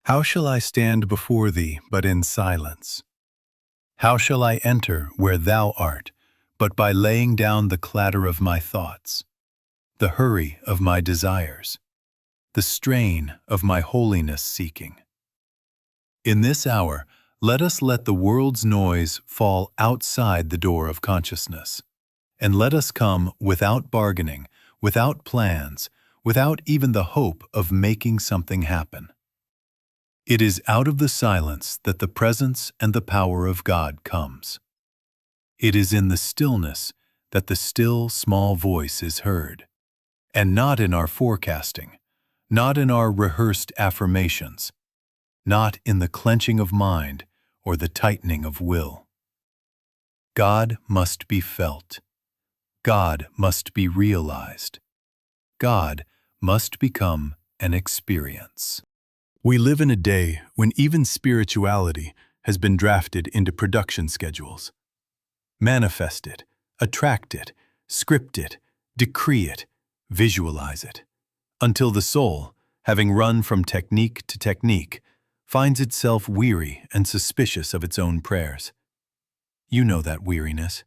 How shall I stand before thee but in silence? How shall I enter where thou art but by laying down the clatter of my thoughts, the hurry of my desires, the strain of my holiness seeking? In this hour, let us let the world's noise fall outside the door of consciousness, and let us come without bargaining, without plans, without even the hope of making something happen. It is out of the silence that the presence and the power of God comes. It is in the stillness that the still, small voice is heard, and not in our forecasting, not in our rehearsed affirmations, not in the clenching of mind or the tightening of will. God must be felt. God must be realized. God must become an experience. We live in a day when even spirituality has been drafted into production schedules. Manifest it, attract it, script it, decree it, visualize it, until the soul, having run from technique to technique, finds itself weary and suspicious of its own prayers. You know that weariness.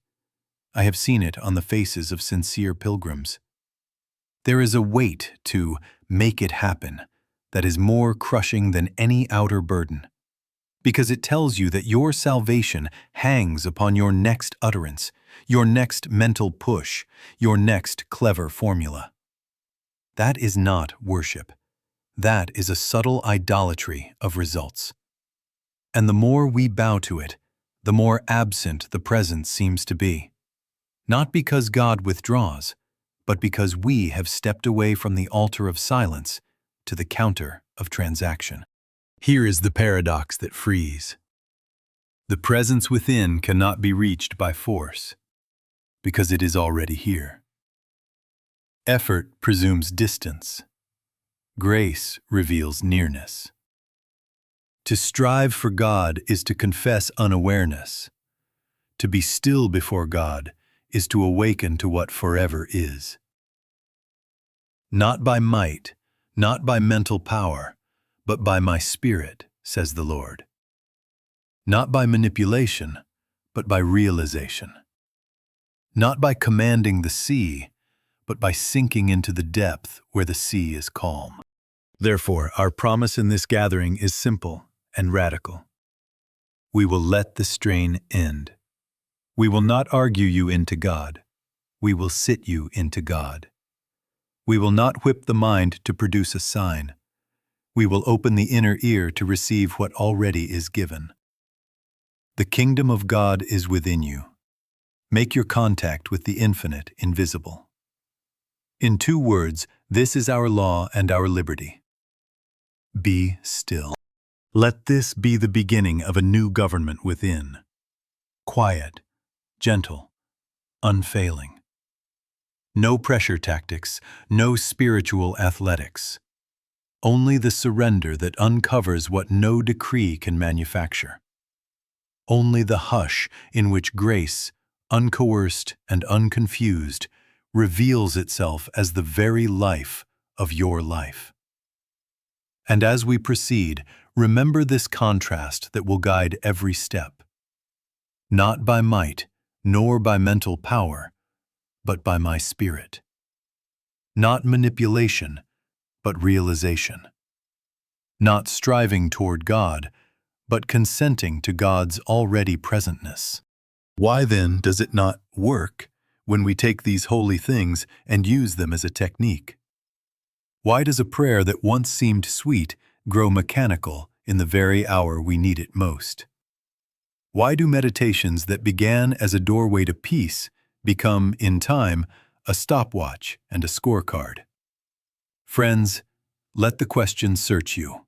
I have seen it on the faces of sincere pilgrims. There is a weight to make it happen that is more crushing than any outer burden, because it tells you that your salvation hangs upon your next utterance, your next mental push, your next clever formula. That is not worship. That is a subtle idolatry of results. And the more we bow to it, the more absent the presence seems to be. Not because God withdraws, but because we have stepped away from the altar of silence to the counter of transaction. Here is the paradox that frees. The presence within cannot be reached by force, because it is already here. Effort presumes distance. Grace reveals nearness. To strive for God is to confess unawareness. To be still before God is to awaken to what forever is. Not by might, not by mental power, but by my Spirit, says the Lord. Not by manipulation, but by realization. Not by commanding the sea, but by sinking into the depth where the sea is calm. Therefore, our promise in this gathering is simple and radical. We will let the strain end. We will not argue you into God. We will sit you into God. We will not whip the mind to produce a sign. We will open the inner ear to receive what already is given. The kingdom of God is within you. Make your contact with the infinite invisible. In 2 words, this is our law and our liberty. Be still. Let this be the beginning of a new government within. Quiet, gentle, unfailing. No pressure tactics, no spiritual athletics. Only the surrender that uncovers what no decree can manufacture. Only the hush in which grace, uncoerced and unconfused, reveals itself as the very life of your life. And as we proceed, remember this contrast that will guide every step. Not by might, nor by mental power, but by my Spirit. Not manipulation, but realization. Not striving toward God, but consenting to God's already presentness. Why then does it not work when we take these holy things and use them as a technique? Why does a prayer that once seemed sweet grow mechanical in the very hour we need it most? Why do meditations that began as a doorway to peace become, in time, a stopwatch and a scorecard? Friends, let the question search you.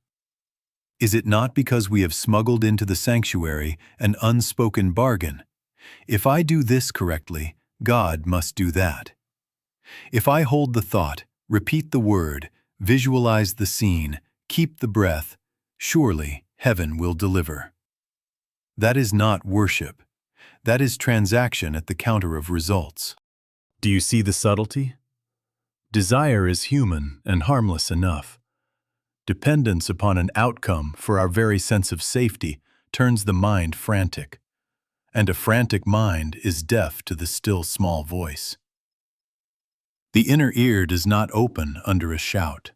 Is it not because we have smuggled into the sanctuary an unspoken bargain? If I do this correctly, God must do that. If I hold the thought, repeat the word, visualize the scene, keep the breath, surely heaven will deliver. That is not worship. That is transaction at the counter of results. Do you see the subtlety? Desire is human and harmless enough. Dependence upon an outcome for our very sense of safety turns the mind frantic, and a frantic mind is deaf to the still small voice. The inner ear does not open under a shout.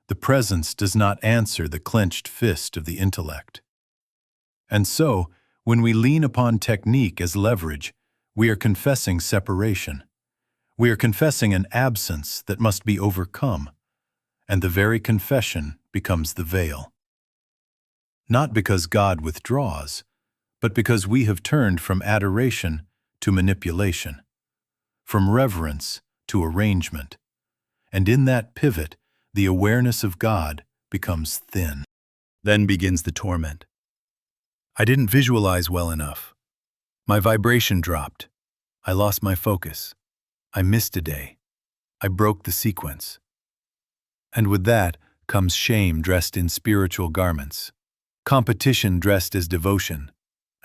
The presence does not answer the clenched fist of the intellect. And so, when we lean upon technique as leverage, we are confessing separation. We are confessing an absence that must be overcome, and the very confession becomes the veil. Not because God withdraws, but because we have turned from adoration to manipulation, from reverence to arrangement, and in that pivot, the awareness of God becomes thin. Then begins the torment. I didn't visualize well enough. My vibration dropped. I lost my focus. I missed a day. I broke the sequence. And with that comes shame dressed in spiritual garments, competition dressed as devotion,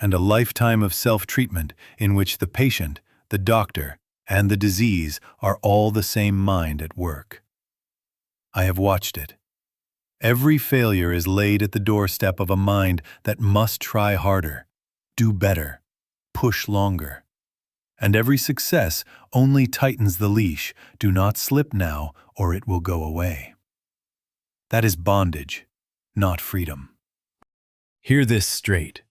and a lifetime of self-treatment in which the patient, the doctor, and the disease are all the same mind at work. I have watched it. Every failure is laid at the doorstep of a mind that must try harder, do better, push longer. And every success only tightens the leash. Do not slip now, or it will go away. That is bondage, not freedom. Hear this straight.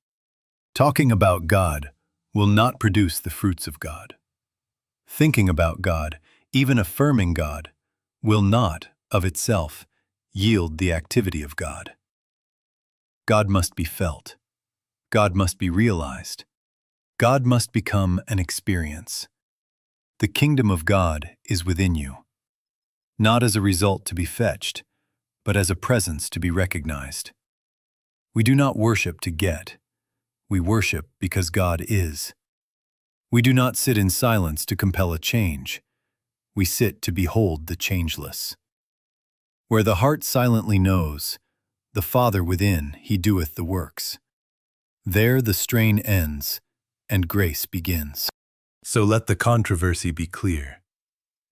Talking about God will not produce the fruits of God. Thinking about God, even affirming God, will not, of itself, yield the activity of God. God must be felt. God must be realized. God must become an experience. The kingdom of God is within you, not as a result to be fetched, but as a presence to be recognized. We do not worship to get. We worship because God is. We do not sit in silence to compel a change. We sit to behold the changeless. Where the heart silently knows, the Father within, he doeth the works. There the strain ends, and grace begins. So let the controversy be clear,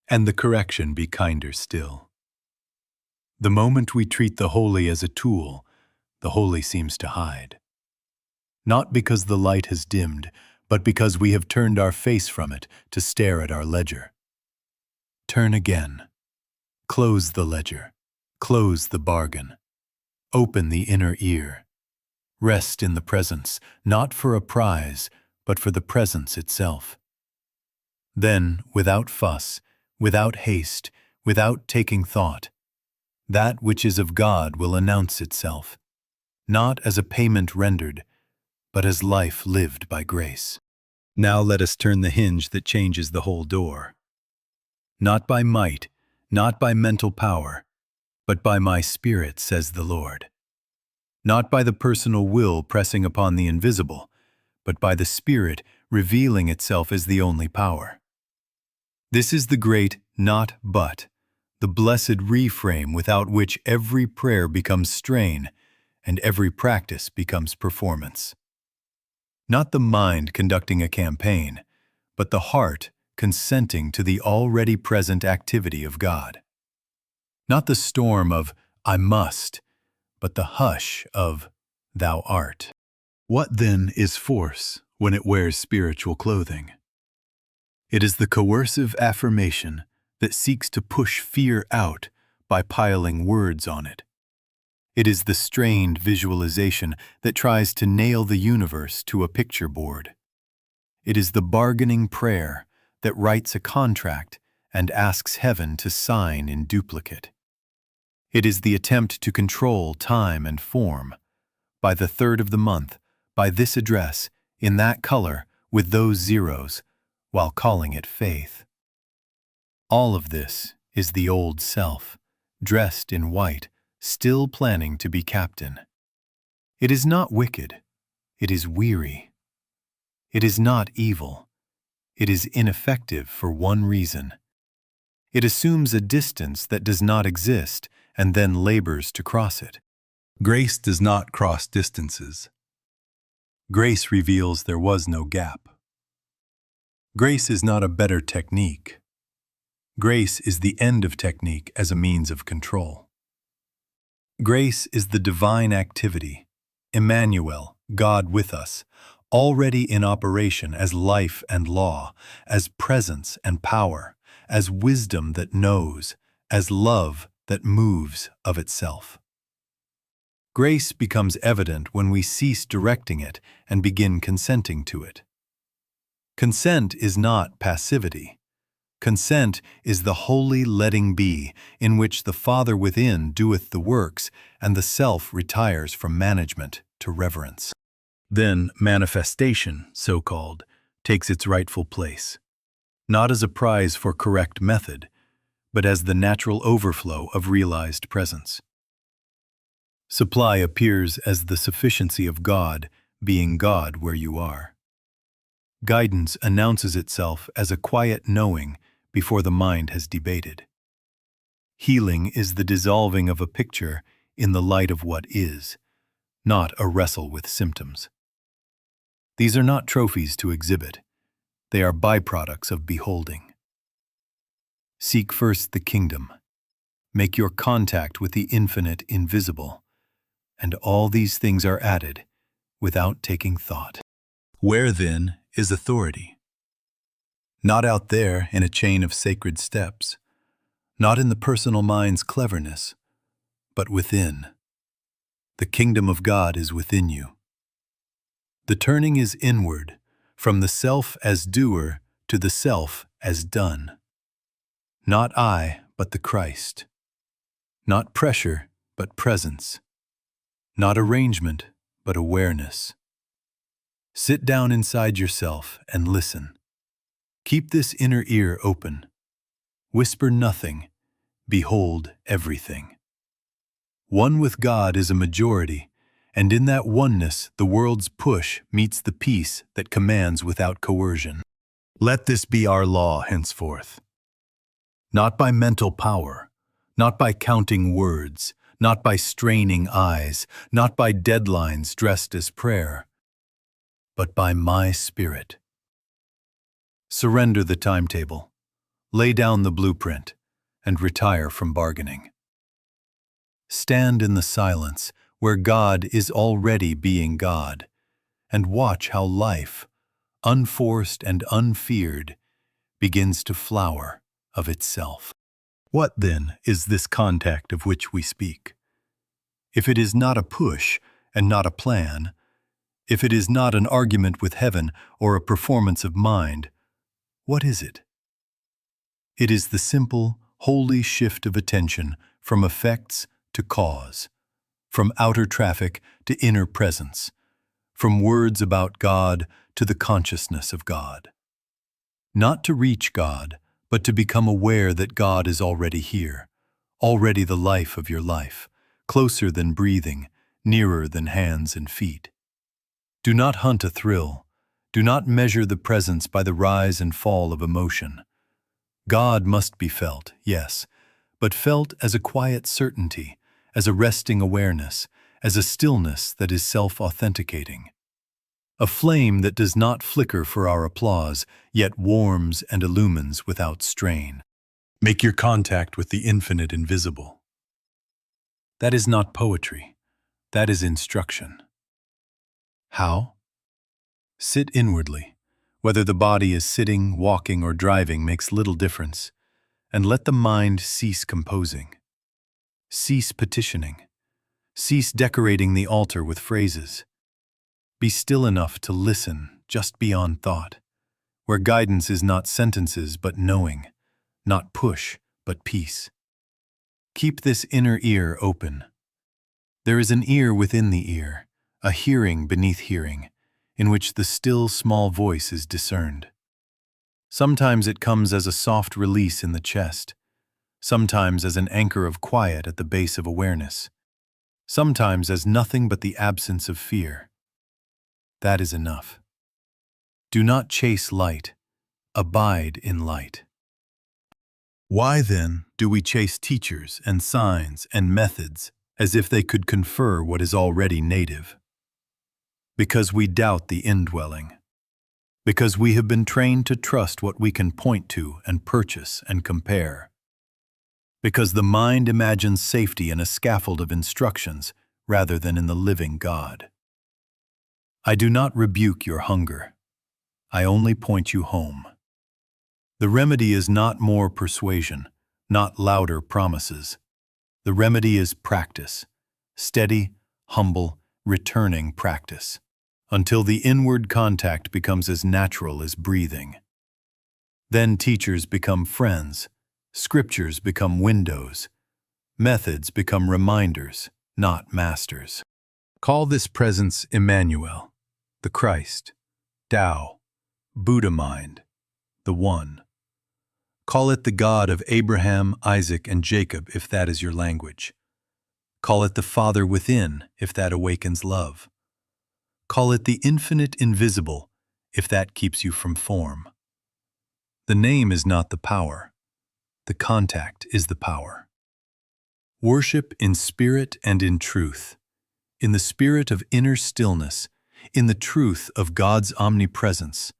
and the correction be kinder still. The moment we treat the holy as a tool, the holy seems to hide. Not because the light has dimmed, but because we have turned our face from it to stare at our ledger. Turn again. Close the ledger. Close the bargain. Open the inner ear. Rest in the presence, not for a prize, but for the presence itself. Then, without fuss, without haste, without taking thought, that which is of God will announce itself, not as a payment rendered, but as life lived by grace. Now let us turn the hinge that changes the whole door. Not by might, not by mental power, but by my Spirit, says the Lord. Not by the personal will pressing upon the invisible, but by the Spirit revealing itself as the only power. This is the great not but, the blessed reframe without which every prayer becomes strain and every practice becomes performance. Not the mind conducting a campaign, but the heart consenting to the already present activity of God. Not the storm of I must, but the hush of Thou art. What then is force when it wears spiritual clothing? It is the coercive affirmation that seeks to push fear out by piling words on it. It is the strained visualization that tries to nail the universe to a picture board. It is the bargaining prayer that writes a contract and asks heaven to sign in duplicate. It is the attempt to control time and form. By the 3rd of the month, by this address, in that color, with those zeros, while calling it faith. All of this is the old self, dressed in white, still planning to be captain. It is not wicked. It is weary. It is not evil. It is ineffective for one reason. It assumes a distance that does not exist and then labors to cross it. Grace does not cross distances. Grace reveals there was no gap. Grace is not a better technique. Grace is the end of technique as a means of control. Grace is the divine activity, Emmanuel, God with us, already in operation as life and law, as presence and power, as wisdom that knows, as love that moves of itself. Grace becomes evident when we cease directing it and begin consenting to it. Consent is not passivity. Consent is the holy letting be, in which the Father within doeth the works, and the self retires from management to reverence. Then manifestation, so-called, takes its rightful place, not as a prize for correct method, but as the natural overflow of realized presence. Supply appears as the sufficiency of God, being God where you are. Guidance announces itself as a quiet knowing before the mind has debated. Healing is the dissolving of a picture in the light of what is, not a wrestle with symptoms. These are not trophies to exhibit. They are byproducts of beholding. Seek first the kingdom. Make your contact with the infinite invisible, and all these things are added without taking thought. Where, then, is authority? Not out there in a chain of sacred steps, not in the personal mind's cleverness, but within. The kingdom of God is within you. The turning is inward, from the self as doer to the self as done. Not I, but the Christ. Not pressure, but presence. Not arrangement, but awareness. Sit down inside yourself and listen. Keep this inner ear open. Whisper nothing. Behold everything. One with God is a majority, and in that oneness the world's push meets the peace that commands without coercion. Let this be our law henceforth. Not by mental power, not by counting words, not by straining eyes, not by deadlines dressed as prayer, but by my Spirit. Surrender the timetable, lay down the blueprint, and retire from bargaining. Stand in the silence where God is already being God, and watch how life, unforced and unfeared, begins to flower of itself. What, then, is this contact of which we speak? If it is not a push and not a plan, if it is not an argument with heaven or a performance of mind, what is it? It is the simple, holy shift of attention from effects to cause, from outer traffic to inner presence, from words about God to the consciousness of God. Not to reach God, but to become aware that God is already here, already the life of your life, closer than breathing, nearer than hands and feet. Do not hunt a thrill. Do not measure the presence by the rise and fall of emotion. God must be felt, yes, but felt as a quiet certainty, as a resting awareness, as a stillness that is self-authenticating. A flame that does not flicker for our applause, yet warms and illumines without strain. Make your contact with the infinite invisible. That is not poetry. That is instruction. How? Sit inwardly. Whether the body is sitting, walking, or driving makes little difference, and let the mind cease composing. Cease petitioning. Cease decorating the altar with phrases. Be still enough to listen just beyond thought, where guidance is not sentences but knowing, not push but peace. Keep this inner ear open. There is an ear within the ear, a hearing beneath hearing, in which the still small voice is discerned. Sometimes it comes as a soft release in the chest, sometimes as an anchor of quiet at the base of awareness, sometimes as nothing but the absence of fear. That is enough. Do not chase light, abide in light. Why, then, do we chase teachers and signs and methods as if they could confer what is already native? Because we doubt the indwelling. Because we have been trained to trust what we can point to and purchase and compare. because the mind imagines safety in a scaffold of instructions rather than in the living God. I do not rebuke your hunger. I only point you home. The remedy is not more persuasion, not louder promises. The remedy is practice, steady, humble, returning practice, until the inward contact becomes as natural as breathing. Then teachers become friends, scriptures become windows, methods become reminders, not masters. Call this presence Emmanuel, the Christ, Tao, Buddha mind, the One. Call it the God of Abraham, Isaac, and Jacob if that is your language. Call it the Father within if that awakens love. Call it the infinite invisible if that keeps you from form. The name is not the power. The contact is the power. Worship in spirit and in truth, in the spirit of inner stillness, in the truth of God's omnipresence,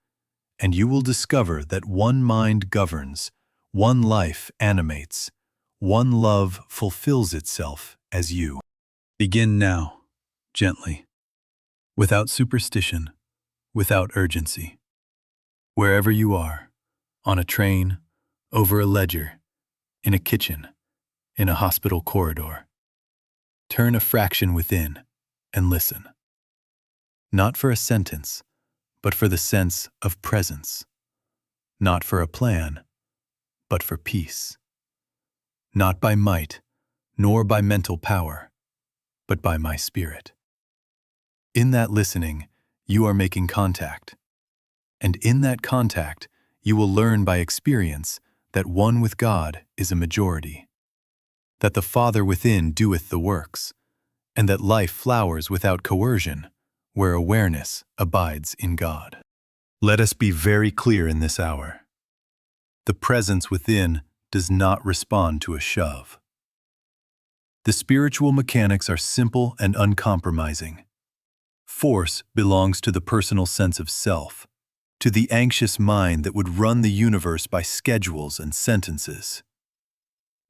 and you will discover that one mind governs, one life animates, one love fulfills itself as you. Begin now, gently, without superstition, without urgency. Wherever you are, on a train, over a ledger, in a kitchen, in a hospital corridor, turn a fraction within and listen. Not for a sentence, but for the sense of presence. Not for a plan, but for peace. Not by might, nor by mental power, but by my spirit. In that listening, you are making contact. And in that contact, you will learn by experience that one with God is a majority, that the Father within doeth the works, and that life flowers without coercion, where awareness abides in God. Let us be very clear in this hour. The presence within does not respond to a shove. The spiritual mechanics are simple and uncompromising. Force belongs to the personal sense of self, to the anxious mind that would run the universe by schedules and sentences.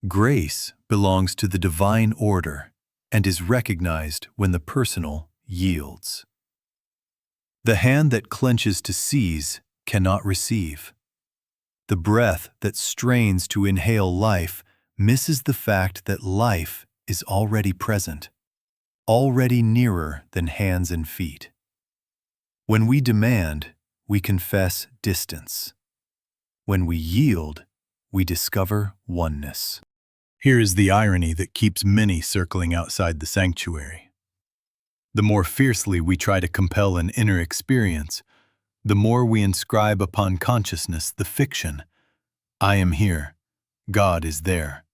Grace belongs to the divine order and is recognized when the personal yields. The hand that clenches to seize cannot receive. The breath that strains to inhale life misses the fact that life is already present, already nearer than hands and feet. When we demand, we confess distance. When we yield, we discover oneness. Here is the irony that keeps many circling outside the sanctuary. The more fiercely we try to compel an inner experience, the more we inscribe upon consciousness the fiction, I am here, God is there.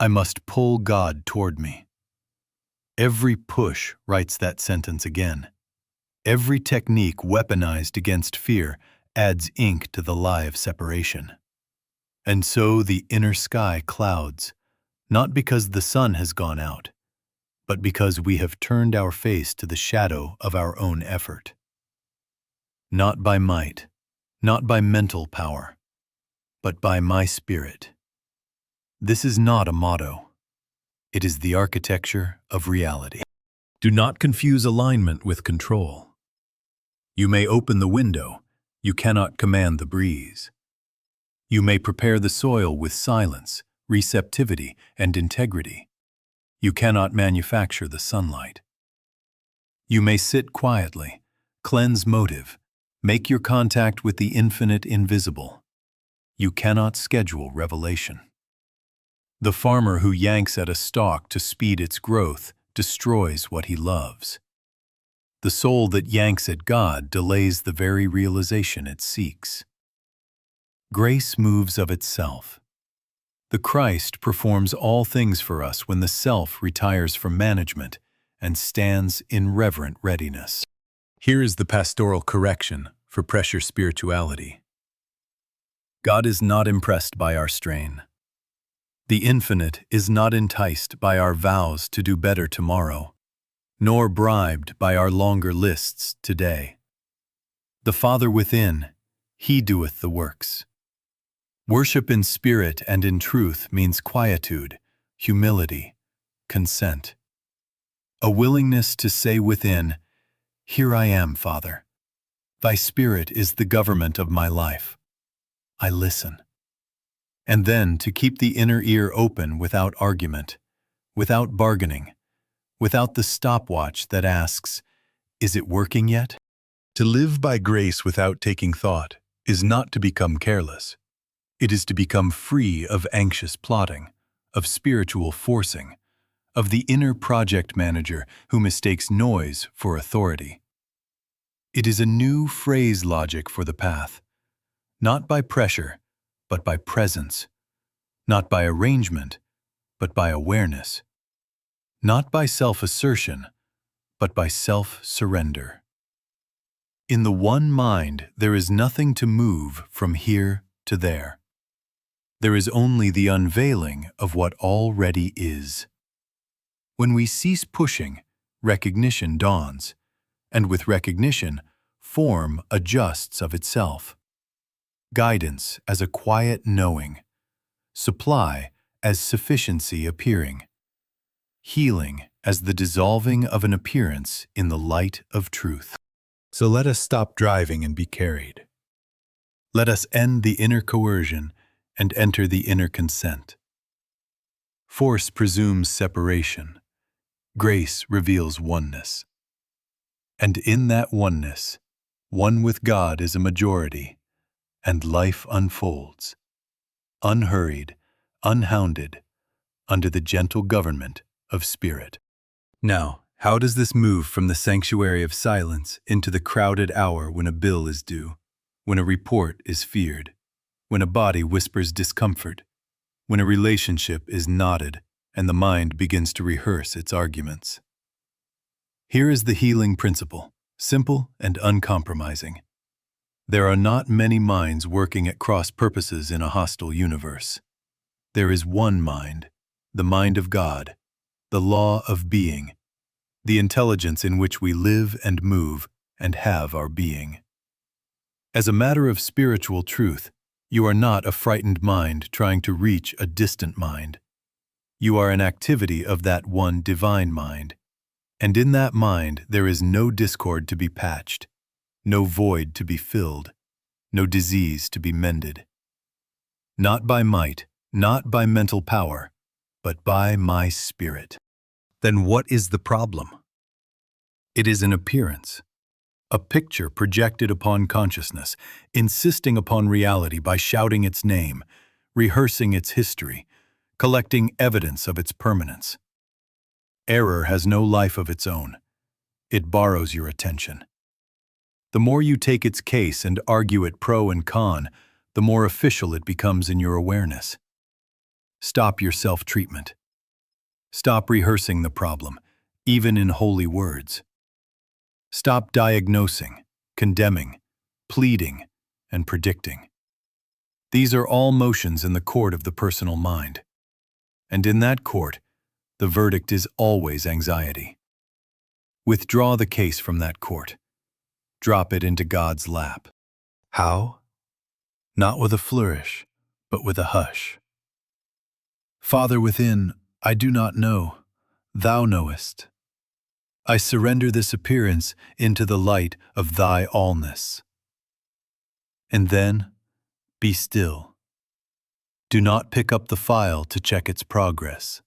I must pull God toward me. Every push writes that sentence again. Every technique weaponized against fear adds ink to the lie of separation. And so the inner sky clouds, not because the sun has gone out, but because we have turned our face to the shadow of our own effort. Not by might, not by mental power, but by my spirit. This is not a motto. It is the architecture of reality. Do not confuse alignment with control. You may open the window, you cannot command the breeze. You may prepare the soil with silence, receptivity, and integrity. You cannot manufacture the sunlight. You may sit quietly, cleanse motive, make your contact with the infinite invisible. You cannot schedule revelation. The farmer who yanks at a stalk to speed its growth destroys what he loves. The soul that yanks at God delays the very realization it seeks. Grace moves of itself. The Christ performs all things for us when the self retires from management and stands in reverent readiness. Here is the pastoral correction for pressure spirituality. God is not impressed by our strain. The infinite is not enticed by our vows to do better tomorrow, nor bribed by our longer lists today. The Father within, He doeth the works. Worship in spirit and in truth means quietude, humility, consent. A willingness to say within, "Here I am, Father. Thy Spirit is the government of my life. I listen." And then to keep the inner ear open without argument, without bargaining, without the stopwatch that asks, "Is it working yet?" To live by grace without taking thought is not to become careless. It is to become free of anxious plotting, of spiritual forcing, of the inner project manager who mistakes noise for authority. It is a new phrase logic for the path, not by pressure, but by presence, not by arrangement, but by awareness, not by self-assertion, but by self-surrender. In the one mind, there is nothing to move from here to there. There is only the unveiling of what already is. When we cease pushing, recognition dawns, and with recognition, form adjusts of itself. Guidance as a quiet knowing, supply as sufficiency appearing, healing as the dissolving of an appearance in the light of truth. So let us stop driving and be carried. Let us end the inner coercion and enter the inner consent. Force presumes separation. Grace reveals oneness. And in that oneness, one with God is a majority, and life unfolds, unhurried, unhounded, under the gentle government of Spirit. Now, how does this move from the sanctuary of silence into the crowded hour when a bill is due, when a report is feared, when a body whispers discomfort, when a relationship is knotted and the mind begins to rehearse its arguments? Here is the healing principle, simple and uncompromising. There are not many minds working at cross purposes in a hostile universe. There is one mind, the mind of God, the law of being, the intelligence in which we live and move and have our being. As a matter of spiritual truth, you are not a frightened mind trying to reach a distant mind. You are an activity of that one divine mind, and in that mind there is no discord to be patched, no void to be filled, no disease to be mended. Not by might, not by mental power, but by my Spirit. Then what is the problem? It is an appearance, a picture projected upon consciousness, insisting upon reality by shouting its name, rehearsing its history, collecting evidence of its permanence. Error has no life of its own. It borrows your attention. The more you take its case and argue it pro and con, the more official it becomes in your awareness. Stop your self-treatment. Stop rehearsing the problem, even in holy words. Stop diagnosing, condemning, pleading, and predicting. These are all motions in the court of the personal mind. And in that court, the verdict is always anxiety. Withdraw the case from that court. Drop it into God's lap. How? Not with a flourish, but with a hush. Father within, I do not know. Thou knowest. I surrender this appearance into the light of thy allness. And then, be still. Do not pick up the file to check its progress.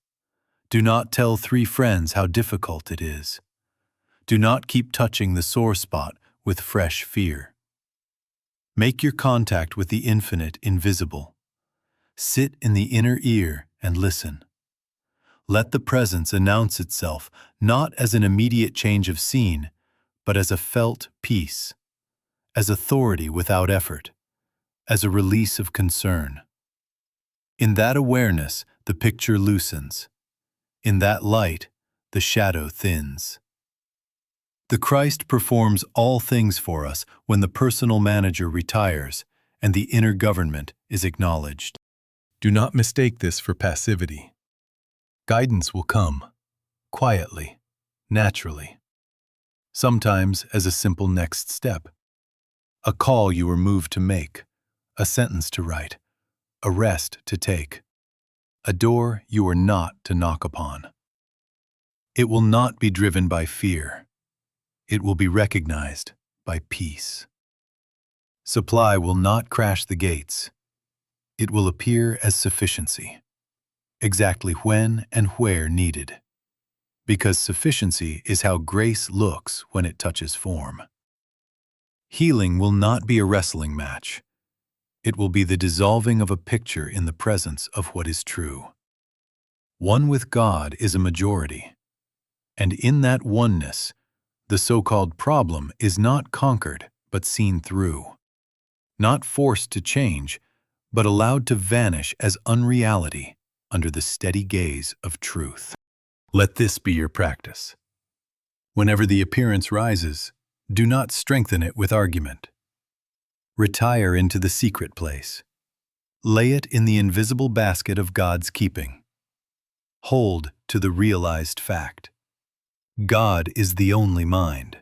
Do not tell 3 friends how difficult it is. Do not keep touching the sore spot with fresh fear. Make your contact with the infinite invisible. Sit in the inner ear and listen. Let the presence announce itself not as an immediate change of scene, but as a felt peace, as authority without effort, as a release of concern. In that awareness, the picture loosens. In that light, the shadow thins. The Christ performs all things for us when the personal manager retires and the inner government is acknowledged. Do not mistake this for passivity. Guidance will come, quietly, naturally. Sometimes as a simple next step. A call you were moved to make, a sentence to write, a rest to take, a door you are not to knock upon. It will not be driven by fear. It will be recognized by peace. Supply will not crash the gates. It will appear as sufficiency, exactly when and where needed, because sufficiency is how grace looks when it touches form. Healing will not be a wrestling match. It will be the dissolving of a picture in the presence of what is true. One with God is a majority, and in that oneness, the so-called problem is not conquered but seen through, not forced to change, but allowed to vanish as unreality under the steady gaze of truth. Let this be your practice. Whenever the appearance rises, do not strengthen it with argument. Retire into the secret place. Lay it in the invisible basket of God's keeping. Hold to the realized fact. God is the only mind.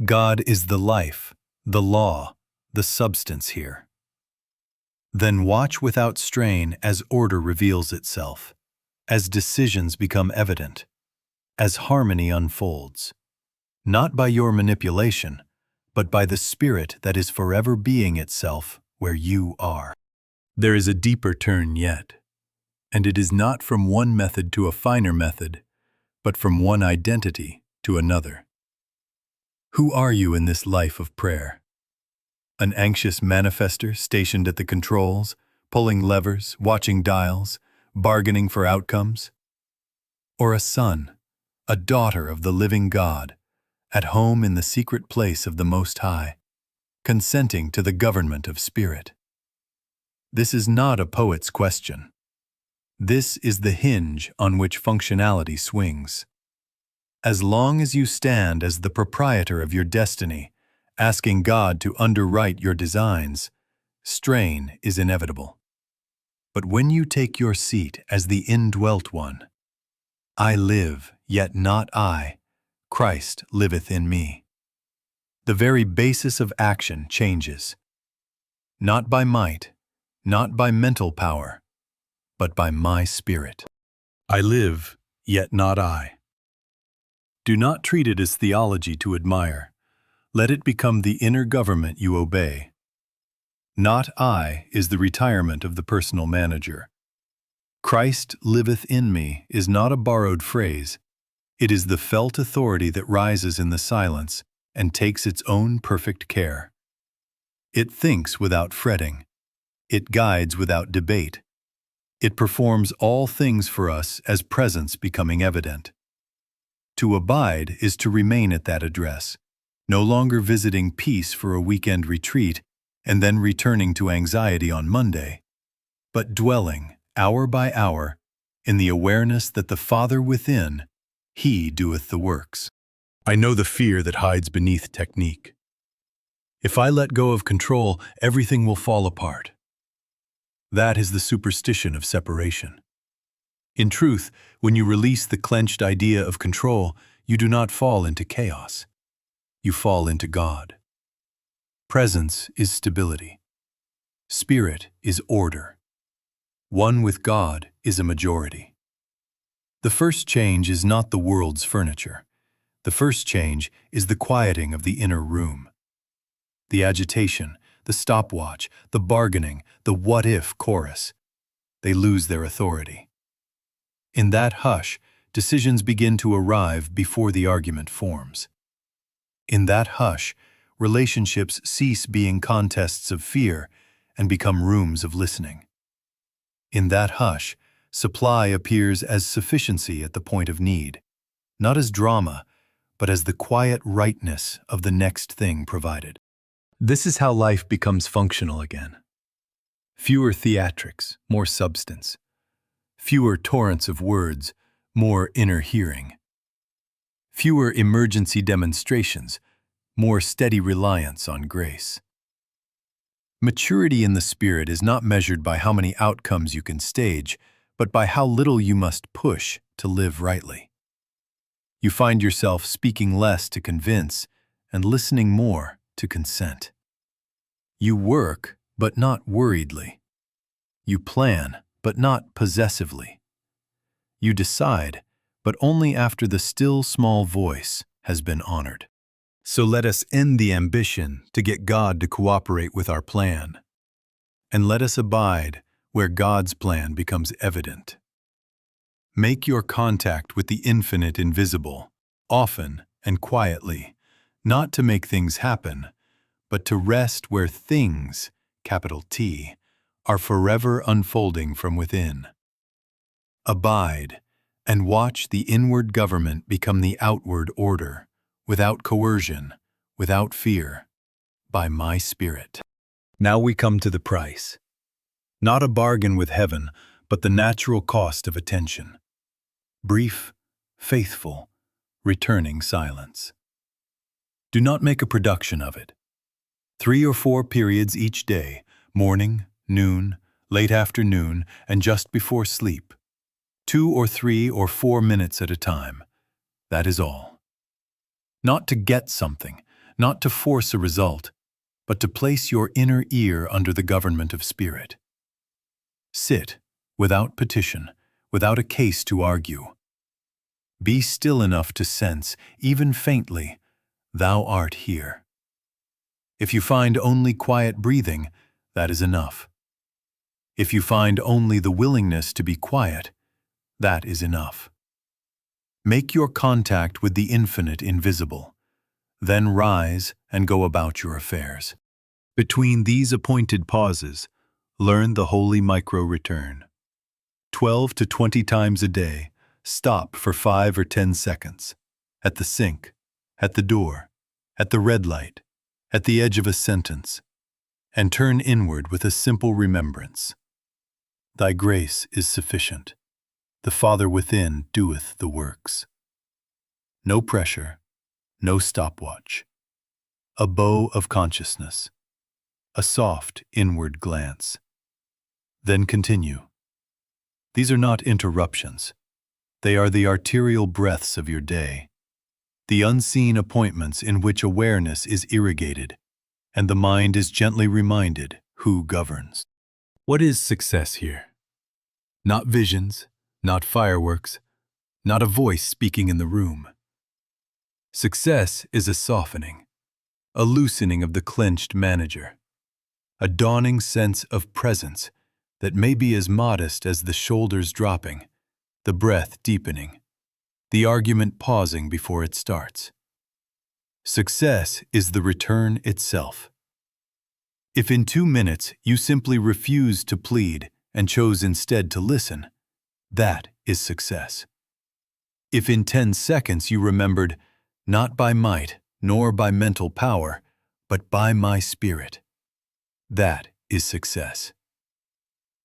God is the life, the law, the substance here. Then watch without strain as order reveals itself, as decisions become evident, as harmony unfolds, not by your manipulation, but by the spirit that is forever being itself where you are. There is a deeper turn yet, and it is not from one method to a finer method, but from one identity to another. Who are you in this life of prayer? An anxious manifester stationed at the controls, pulling levers, watching dials, bargaining for outcomes? Or a son, a daughter of the living God, at home in the secret place of the Most High, consenting to the government of Spirit? This is not a poet's question. This is the hinge on which functionality swings. As long as you stand as the proprietor of your destiny, asking God to underwrite your designs, strain is inevitable. But when you take your seat as the indwelt one, I live, yet not I, Christ liveth in me. The very basis of action changes. Not by might, not by mental power, but by my spirit. I live, yet not I. Do not treat it as theology to admire. Let it become the inner government you obey. Not I is the retirement of the personal manager. Christ liveth in me is not a borrowed phrase. It is the felt authority that rises in the silence and takes its own perfect care. It thinks without fretting. It guides without debate. It performs all things for us as presence becoming evident. To abide is to remain at that address, no longer visiting peace for a weekend retreat and then returning to anxiety on Monday, but dwelling, hour by hour, in the awareness that the Father within, He doeth the works. I know the fear that hides beneath technique. If I let go of control, everything will fall apart. That is the superstition of separation. In truth, when you release the clenched idea of control, you do not fall into chaos. You fall into God. Presence is stability. Spirit is order. One with God is a majority. The first change is not the world's furniture. The first change is the quieting of the inner room. The agitation, the stopwatch, the bargaining, the what-if chorus, they lose their authority. In that hush, decisions begin to arrive before the argument forms. In that hush, relationships cease being contests of fear and become rooms of listening. In that hush, supply appears as sufficiency at the point of need, not as drama, but as the quiet rightness of the next thing provided. This is how life becomes functional again. Fewer theatrics, more substance. Fewer torrents of words, more inner hearing. Fewer emergency demonstrations, more steady reliance on grace. Maturity in the Spirit is not measured by how many outcomes you can stage, but by how little you must push to live rightly. You find yourself speaking less to convince and listening more to consent. You work, but not worriedly. You plan, but not possessively. You decide, but only after the still small voice has been honored. So let us end the ambition to get God to cooperate with our plan, and let us abide where God's plan becomes evident. Make your contact with the infinite invisible, often and quietly, not to make things happen, but to rest where things, capital T, are forever unfolding from within. Abide, and watch the inward government become the outward order, without coercion, without fear, by my Spirit. Now we come to the price. Not a bargain with heaven, but the natural cost of attention. Brief, faithful, returning silence. Do not make a production of it. 3 or 4 periods each day, morning, noon, late afternoon, and just before sleep. 2 or 3 or 4 minutes at a time. That is all. Not to get something, not to force a result, but to place your inner ear under the government of Spirit. Sit, without petition, without a case to argue. Be still enough to sense, even faintly, Thou art here. If you find only quiet breathing, that is enough. If you find only the willingness to be quiet, that is enough. Make your contact with the infinite invisible, then rise and go about your affairs. Between these appointed pauses, learn the holy micro-return. 12 to 20 times a day, stop for 5 or 10 seconds. At the sink, at the door, at the red light, at the edge of a sentence, and turn inward with a simple remembrance. Thy grace is sufficient. The Father within doeth the works. No pressure, no stopwatch. A bow of consciousness. A soft inward glance. Then continue. These are not interruptions. They are the arterial breaths of your day, the unseen appointments in which awareness is irrigated, and the mind is gently reminded who governs. What is success here? Not visions, not fireworks, not a voice speaking in the room. Success is a softening, a loosening of the clenched manager, a dawning sense of presence that may be as modest as the shoulders dropping, the breath deepening, the argument pausing before it starts. Success is the return itself. If in 2 minutes you simply refused to plead and chose instead to listen, that is success. If in 10 seconds you remembered, not by might nor by mental power, but by my Spirit, that is success.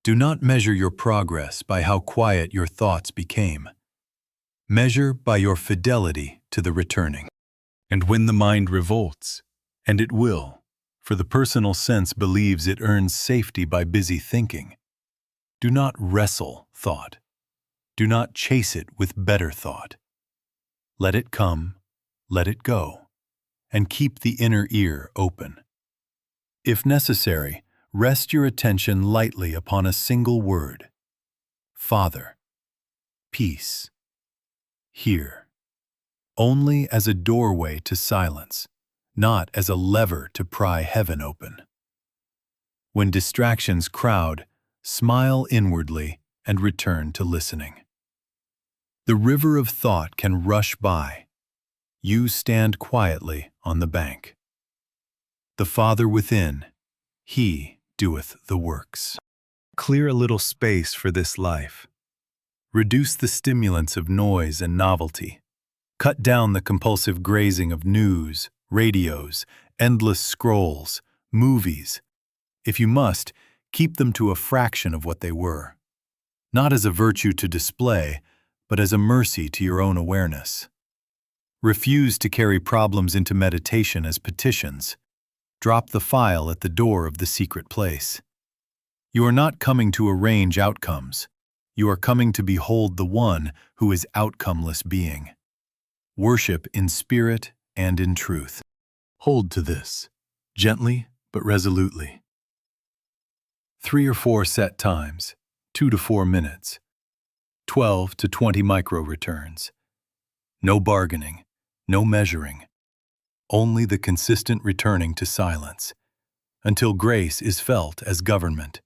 Do not measure your progress by how quiet your thoughts became. Measure by your fidelity to the returning. And when the mind revolts, and it will, for the personal sense believes it earns safety by busy thinking, do not wrestle thought. Do not chase it with better thought. Let it come, let it go, and keep the inner ear open. If necessary, rest your attention lightly upon a single word. Father, peace, here, only as a doorway to silence, not as a lever to pry heaven open. When distractions crowd, smile inwardly and return to listening. The river of thought can rush by. You stand quietly on the bank. The Father within, He doeth the works. Clear a little space for this life. Reduce the stimulants of noise and novelty. Cut down the compulsive grazing of news, radios, endless scrolls, movies. If you must, keep them to a fraction of what they were. Not as a virtue to display, but as a mercy to your own awareness. Refuse to carry problems into meditation as petitions. Drop the file at the door of the secret place. You are not coming to arrange outcomes. You are coming to behold the one who is outcomeless being. Worship in spirit and in truth. Hold to this, gently but resolutely. 3 or 4 set times, 2 to 4 minutes, 12 to 20 micro-returns. No bargaining, no measuring, only the consistent returning to silence, until grace is felt as government,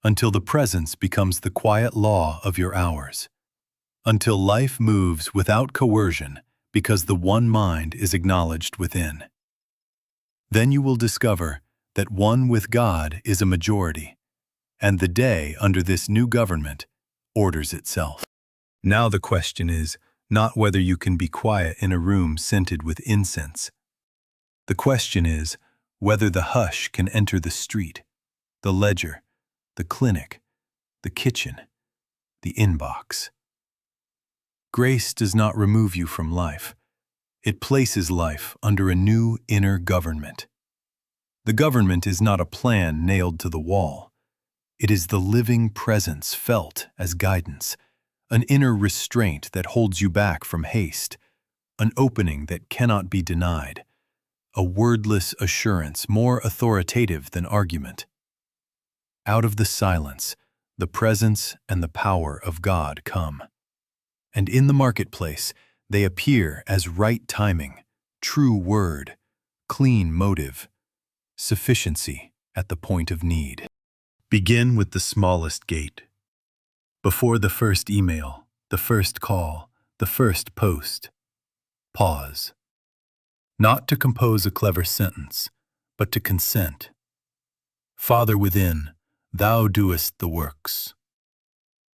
until the presence becomes the quiet law of your hours, until life moves without coercion because the one mind is acknowledged within. Then you will discover that one with God is a majority, and the day under this new government orders itself. Now the question is not whether you can be quiet in a room scented with incense. The question is whether the hush can enter the street, the ledger, the clinic, the kitchen, the inbox. Grace does not remove you from life. It places life under a new inner government. The government is not a plan nailed to the wall. It is the living presence felt as guidance, an inner restraint that holds you back from haste, an opening that cannot be denied, a wordless assurance more authoritative than argument. Out of the silence, the presence and the power of God come. And in the marketplace, they appear as right timing, true word, clean motive, sufficiency at the point of need. Begin with the smallest gate. Before the first email, the first call, the first post, pause. Not to compose a clever sentence, but to consent. Father within, thou doest the works.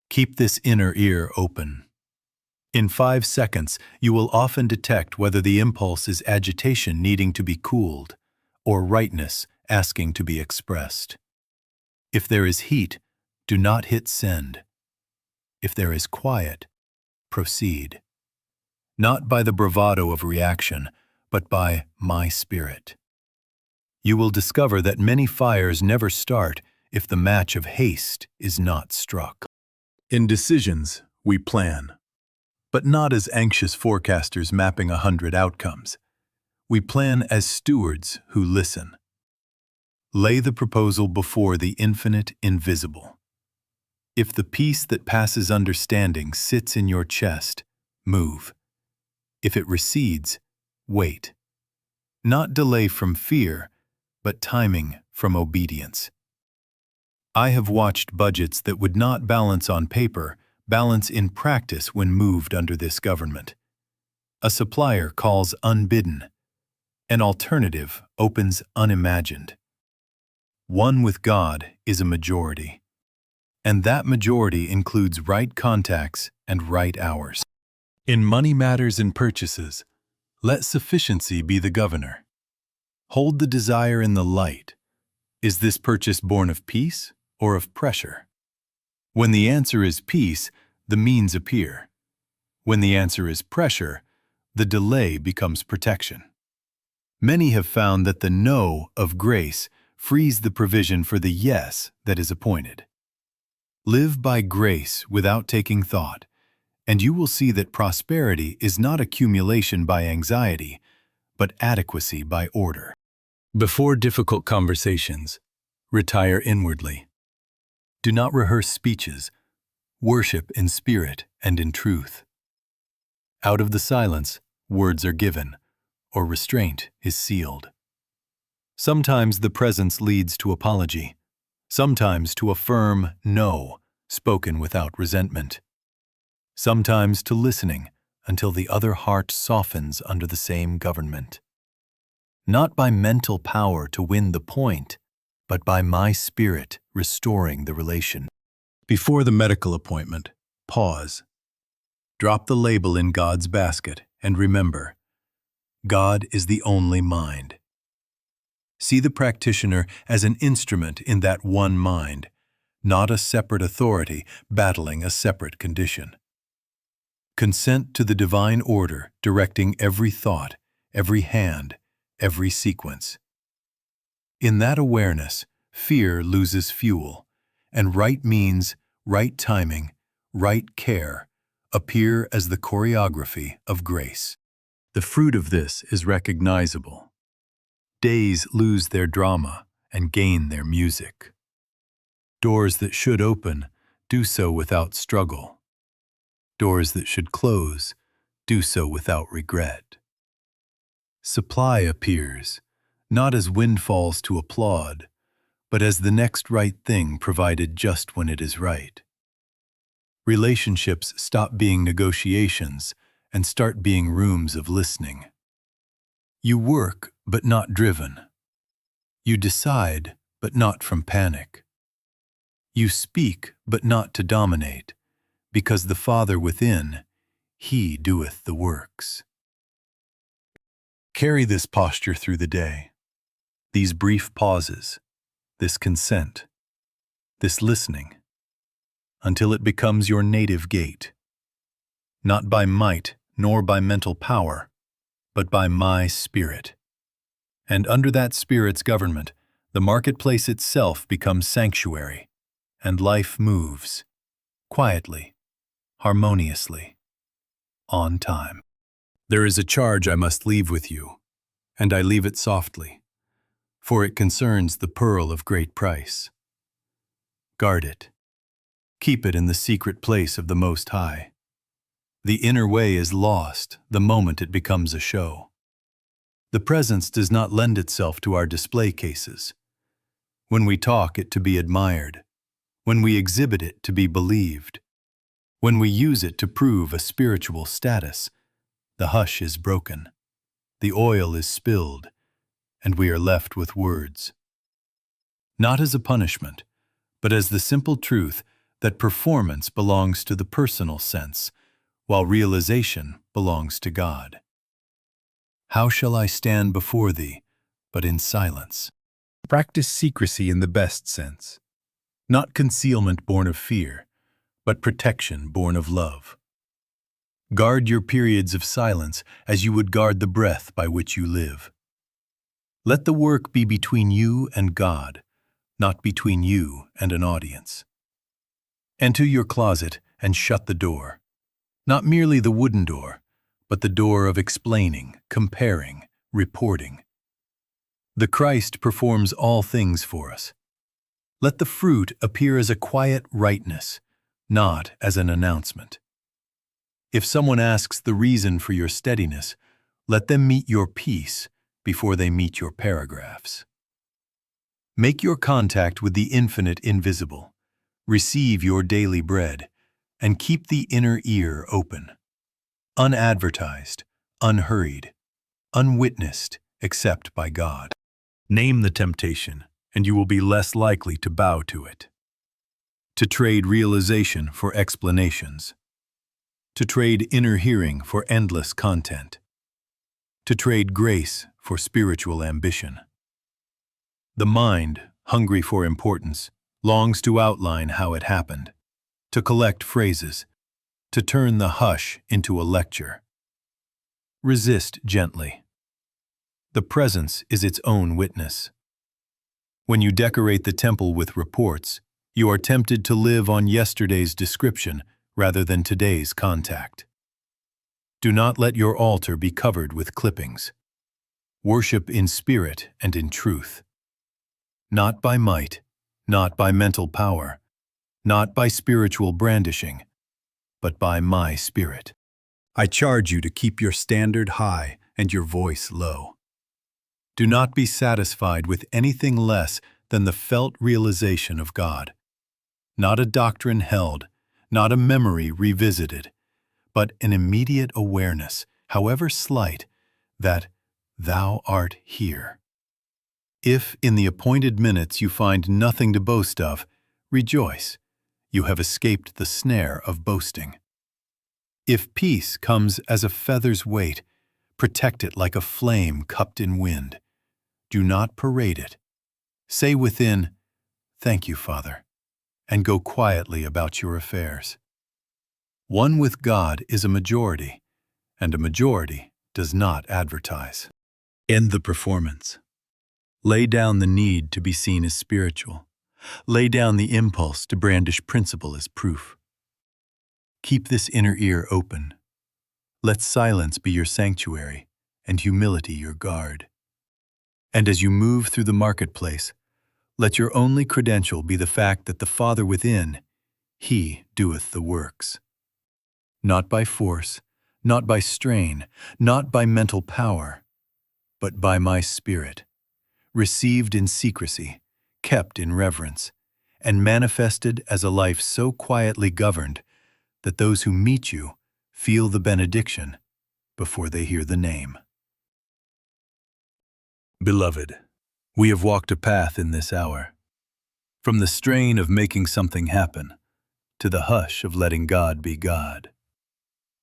Keep this inner ear open. In 5 seconds, you will often detect whether the impulse is agitation needing to be cooled, or rightness asking to be expressed. If there is heat, do not hit send. If there is quiet, proceed. Not by the bravado of reaction, but by my spirit. You will discover that many fires never start if the match of haste is not struck. In decisions, we plan, but not as anxious forecasters mapping 100 outcomes. We plan as stewards who listen. Lay the proposal before the infinite invisible. If the peace that passes understanding sits in your chest, move. If it recedes, wait. Not delay from fear, but timing from obedience. I have watched budgets that would not balance on paper, balance in practice when moved under this government. A supplier calls unbidden. An alternative opens unimagined. One with God is a majority. And that majority includes right contacts and right hours. In money matters and purchases, let sufficiency be the governor. Hold the desire in the light. Is this purchase born of peace or of pressure? When the answer is peace, the means appear. When the answer is pressure, the delay becomes protection. Many have found that the no of grace frees the provision for the yes that is appointed. Live by grace without taking thought, and you will see that prosperity is not accumulation by anxiety, but adequacy by order. Before difficult conversations, retire inwardly. Do not rehearse speeches. Worship in spirit and in truth. Out of the silence, words are given, or restraint is sealed. Sometimes the presence leads to apology, sometimes to a firm no, spoken without resentment, sometimes to listening until the other heart softens under the same government. Not by mental power to win the point, but by my spirit restoring the relation. Before the medical appointment, pause. Drop the label in God's basket and remember, God is the only mind. See the practitioner as an instrument in that one mind, not a separate authority battling a separate condition. Consent to the divine order directing every thought, every hand, every sequence. In that awareness, fear loses fuel, and right means, right timing, right care appear as the choreography of grace. The fruit of this is recognizable. Days lose their drama and gain their music. Doors that should open, do so without struggle. Doors that should close, do so without regret. Supply appears, not as windfalls to applaud, but as the next right thing provided just when it is right. Relationships stop being negotiations and start being rooms of listening. You work, but not driven. You decide, but not from panic. You speak, but not to dominate, because the Father within, He doeth the works. Carry this posture through the day, these brief pauses, this consent, this listening, until it becomes your native gate, not by might nor by mental power, but by my Spirit. And under that Spirit's government, the marketplace itself becomes sanctuary, and life moves, quietly, harmoniously, on time. There is a charge I must leave with you, and I leave it softly, for it concerns the pearl of great price. Guard it. Keep it in the secret place of the Most High. The inner way is lost the moment it becomes a show. The presence does not lend itself to our display cases. When we talk it to be admired, when we exhibit it to be believed, when we use it to prove a spiritual status, the hush is broken, the oil is spilled, and we are left with words. Not as a punishment, but as the simple truth that performance belongs to the personal sense, while realization belongs to God. How shall I stand before thee, but in silence? Practice secrecy in the best sense, not concealment born of fear, but protection born of love. Guard your periods of silence as you would guard the breath by which you live. Let the work be between you and God, not between you and an audience. Enter your closet and shut the door, not merely the wooden door, but the door of explaining, comparing, reporting. The Christ performs all things for us. Let the fruit appear as a quiet rightness, not as an announcement. If someone asks the reason for your steadiness, let them meet your peace before they meet your paragraphs. Make your contact with the infinite invisible. Receive your daily bread, and keep the inner ear open. Unadvertised, unhurried, unwitnessed except by God. Name the temptation, and you will be less likely to bow to it. To trade realization for explanations. To trade inner hearing for endless content. To trade grace for spiritual ambition. The mind, hungry for importance, longs to outline how it happened, to collect phrases, to turn the hush into a lecture. Resist gently. The presence is its own witness. When you decorate the temple with reports, you are tempted to live on yesterday's description rather than today's contact. Do not let your altar be covered with clippings. Worship in spirit and in truth. Not by might, not by mental power, not by spiritual brandishing, but by my Spirit. I charge you to keep your standard high and your voice low. Do not be satisfied with anything less than the felt realization of God. Not a doctrine held, not a memory revisited, but an immediate awareness, however slight, that Thou art here. If in the appointed minutes you find nothing to boast of, rejoice. You have escaped the snare of boasting. If peace comes as a feather's weight, protect it like a flame cupped in wind. Do not parade it. Say within, "Thank you, Father," and go quietly about your affairs. One with God is a majority, and a majority does not advertise. End the performance. Lay down the need to be seen as spiritual. Lay down the impulse to brandish principle as proof. Keep this inner ear open. Let silence be your sanctuary and humility your guard. And as you move through the marketplace, Let your only credential be the fact that the Father within, He doeth the works. Not by force, not by strain, not by mental power, but by my Spirit, received in secrecy, kept in reverence, and manifested as a life so quietly governed that those who meet you feel the benediction before they hear the name. Beloved, we have walked a path in this hour, from the strain of making something happen to the hush of letting God be God,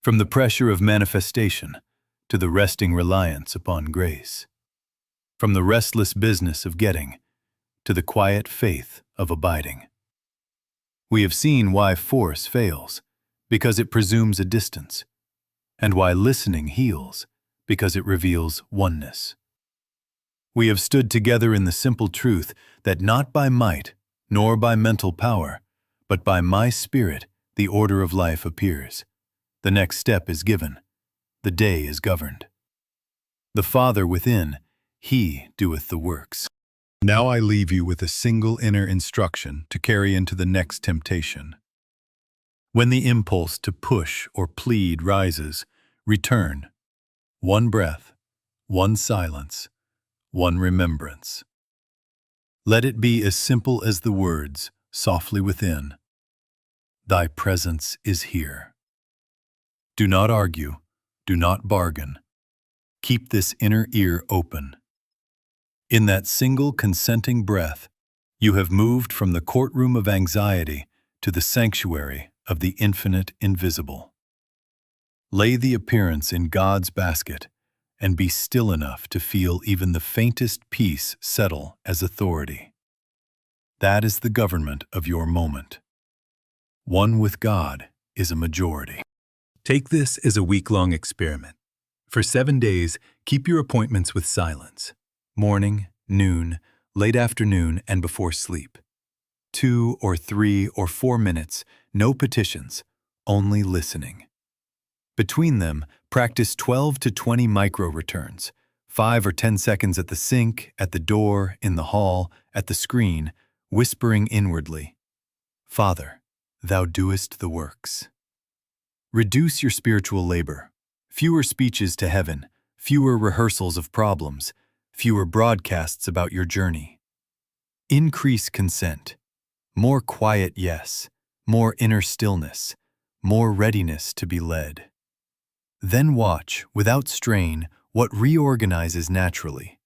from the pressure of manifestation to the resting reliance upon grace, from the restless business of getting to the quiet faith of abiding. We have seen why force fails, because it presumes a distance, and why listening heals, because it reveals oneness. We have stood together in the simple truth that not by might, nor by mental power, but by my Spirit the order of life appears. The next step is given. The day is governed. The Father within, He doeth the works. Now I leave you with a single inner instruction to carry into the next temptation. When the impulse to push or plead rises, return. One breath, one silence, one remembrance. Let it be as simple as the words, softly within, Thy presence is here. Do not argue, do not bargain. Keep this inner ear open. In that single consenting breath, you have moved from the courtroom of anxiety to the sanctuary of the infinite invisible. Lay the appearance in God's basket and be still enough to feel even the faintest peace settle as authority. That is the government of your moment. One with God is a majority. Take this as a week-long experiment. For 7 days, keep your appointments with silence. Morning, noon, late afternoon, and before sleep. 2 or 3 or 4 minutes, no petitions, only listening. Between them, practice 12 to 20 micro-returns, 5 or 10 seconds at the sink, at the door, in the hall, at the screen, whispering inwardly, Father, Thou doest the works. Reduce your spiritual labor. Fewer speeches to heaven, fewer rehearsals of problems, fewer broadcasts about your journey. Increase consent. More quiet yes, more inner stillness, more readiness to be led. Then watch, without strain, what reorganizes naturally.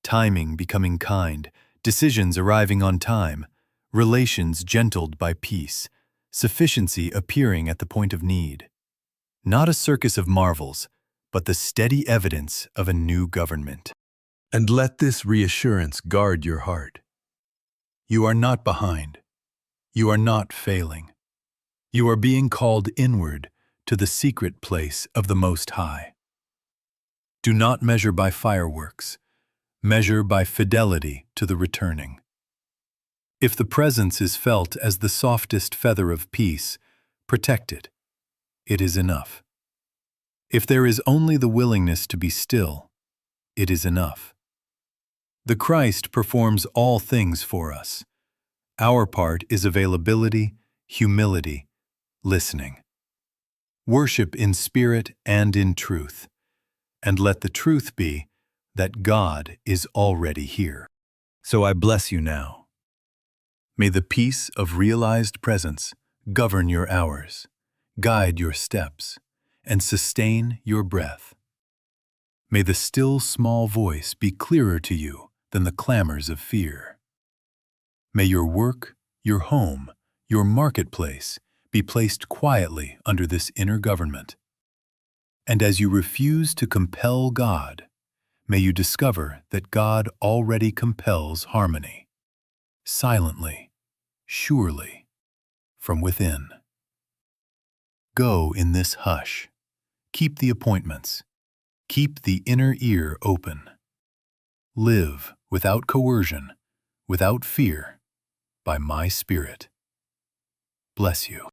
Timing becoming kind, decisions arriving on time, relations gentled by peace, sufficiency appearing at the point of need. Not a circus of marvels, but the steady evidence of a new government. And let this reassurance guard your heart. You are not behind. You are not failing. You are being called inward to the secret place of the Most High. Do not measure by fireworks. Measure by fidelity to the returning. If the presence is felt as the softest feather of peace, protect it. It is enough. If there is only the willingness to be still, it is enough. The Christ performs all things for us. Our part is availability, humility, listening. Worship in spirit and in truth, and let the truth be that God is already here. So I bless you now. May the peace of realized presence govern your hours, guide your steps, and sustain your breath. May the still small voice be clearer to you than the clamors of fear. May your work, your home, your marketplace be placed quietly under this inner government. And as you refuse to compel God, may you discover that God already compels harmony, silently, surely, from within. Go in this hush. Keep the appointments. Keep the inner ear open. Live without coercion, without fear, by my Spirit. Bless you.